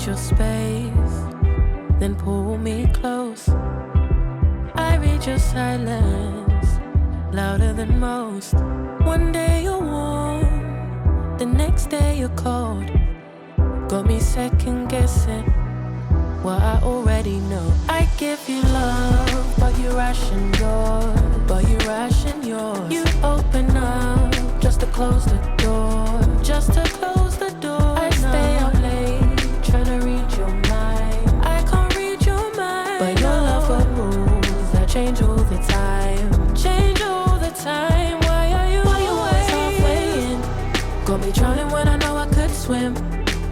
your space, then pull me close. I read your silence, louder than most. One day you're warm, the next day you're cold. Got me second guessing what I already know. I give you love, but you ration yours. You open up just to close the door. Just to close the door. I stay up late, trying to read your mind. I can't read your mind, but your love got rules that change all the time. Change all the time. Why are you always halfway in? Got me drowning when I know I could swim.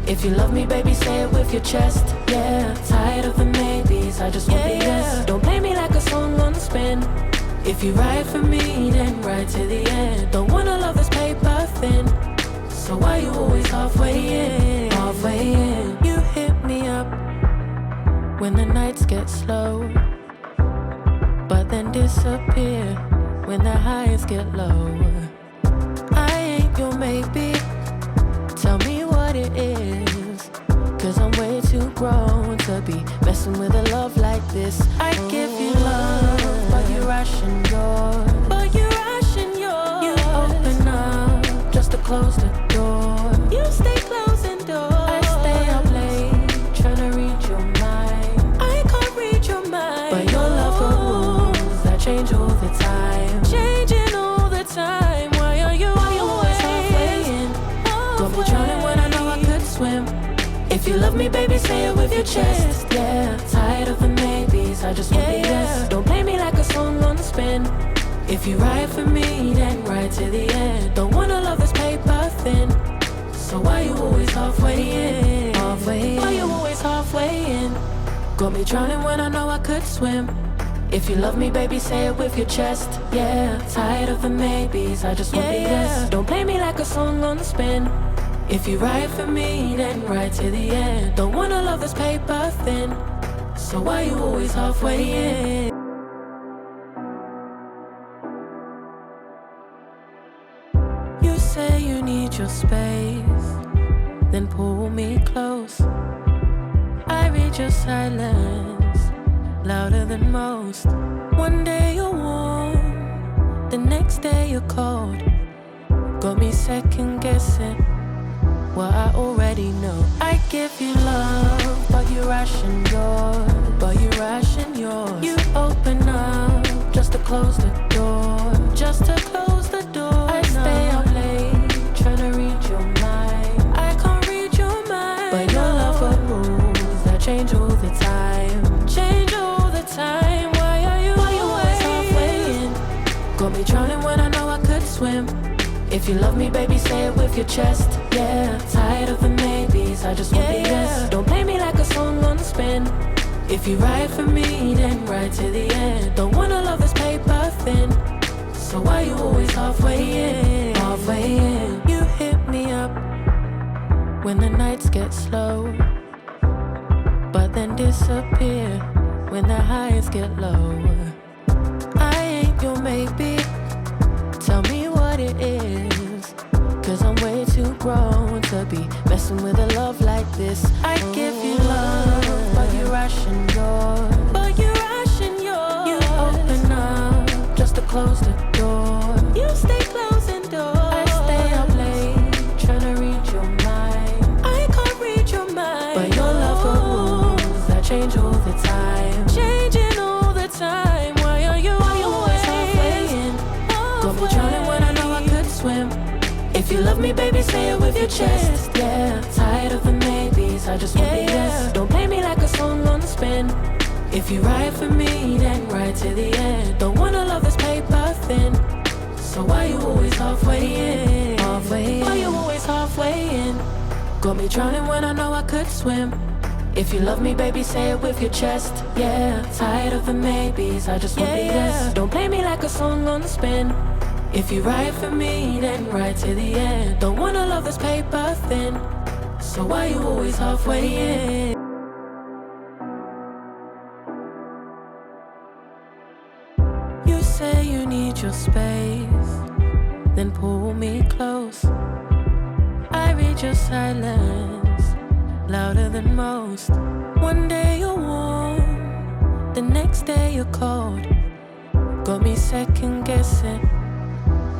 If you love me, baby, say it with your chest. Yeah, tired of the maybes, I just want the yes. Don't play me like a song on spin. If you ride for me, then ride to the end. Don't wanna love this paper thin. So why you always halfway in? Halfway in. You hit me up when the nights get slow, but then disappear when the highs get low. I ain't your maybe. Tell me what it is, cause I'm way too grown to be messing with a love like this. I give you love, but you ration yours. You open up just to close the door. You stay closing doors. I stay up late, trying to read your mind. I can't read your mind, but your love got rules that change all the time. Changing all the time. Why are you always halfway in? Got me drowning when I know I could swim. If you love me, baby, say it with your chest. Yeah, tired of the maybes, I just want the yes. Don't play me like a song on spin. If you ride for me, then ride to the end. Don't wanna love this paper thin. So why you always halfway in? Halfway in. Why you always halfway in? Got me drowning when I know I could swim. If you love me, baby, say it with your chest. Yeah, tired of the maybes, I just want the yes. Don't play me like a song on spin. If you ride for me, then ride to the end. Don't wanna love this paper thin. So why you always halfway in? You say you need your space, then pull me close. I read your silence, louder than most. One day you're warm, the next day you're cold. Got me second guessing what I already know. I give you love, but you ration yours. You open up just to close the door. Just to close the door. I stay up late, trying to read your mind. I can't read your mind, but your love got rules that change all the time. Change all the time. Why are you always halfway in? Got me drowning when I know I could swim. If you love me, baby, say it with your chest. Yeah, tired of the maybes, I just want the yes. Don't play me like a song on spin. If you ride for me, then ride to the end. Don't wanna love this paper thin. So why you always halfway in? Halfway in. You hit me up when the nights get slow, but then disappear when the highs get low. I ain't your maybe. Tell me what it is, cause I'm way too grown to be messing with a love like this. I give you love, but you ration yours. You open up just to close the door. You stay closing doors. I stay up late, trying to read your mind. I can't read your mind, but your love got rules that change all the time. Changing all the time. Why are you always halfway in? Got me drowning when I know I could swim. If you love me, baby, say it with your chest. Yeah, tired of the maybes, I just want the yes. Don't play me like a song on spin. If you ride for me, then ride to the end. Don't wanna love this paper thin. So why you always halfway in? Halfway in. Why you always halfway in? Got me drowning when I know I could swim. If you love me, baby, say it with your chest. Yeah, tired of the maybes, I just want the yes. Don't play me like a song on spin. If you ride for me, then ride to the end. Don't wanna love this paper thin. So why you always halfway in? You say you need your space, then pull me close. I read your silence, louder than most. One day you're warm, the next day you're cold. Got me second guessing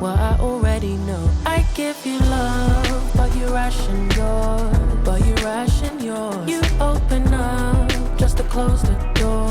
what I already know. I give you love, but you ration yours. You open up just to close the door.